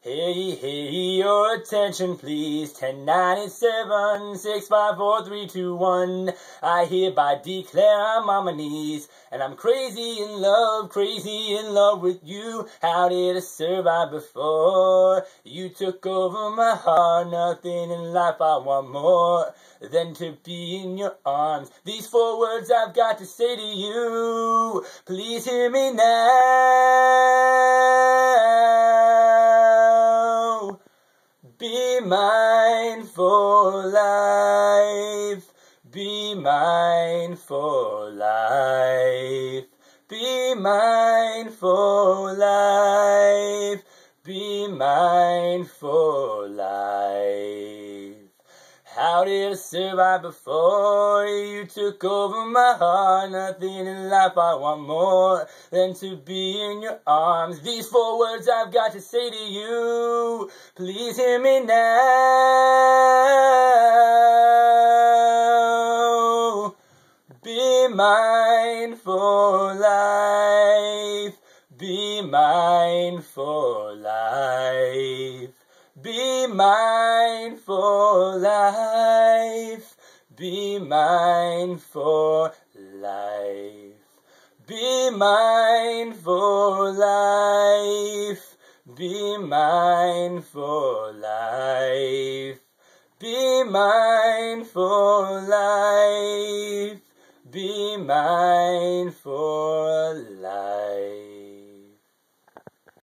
Hey, hey, your attention please. 10, 9, and 7, 6, 5, 4, 3, 2, 1. I hereby declare I'm on my knees, and I'm crazy in love with you. How did I survive before you took over my heart? Nothing in life I want more than to be in your arms. These 4 words I've got to say to you. Please hear me now. Be mine for life. Be mine for life. Be mine for life. Be mine for life. How did I survive before you took over my heart? Nothing in life I want more than to be in your arms. These 4 words I've got to say to you. Please hear me now. Be mine for life. Be mine for life. Be mine for life. Be mine for life. Be mine for life. Be mine for life. Be mine.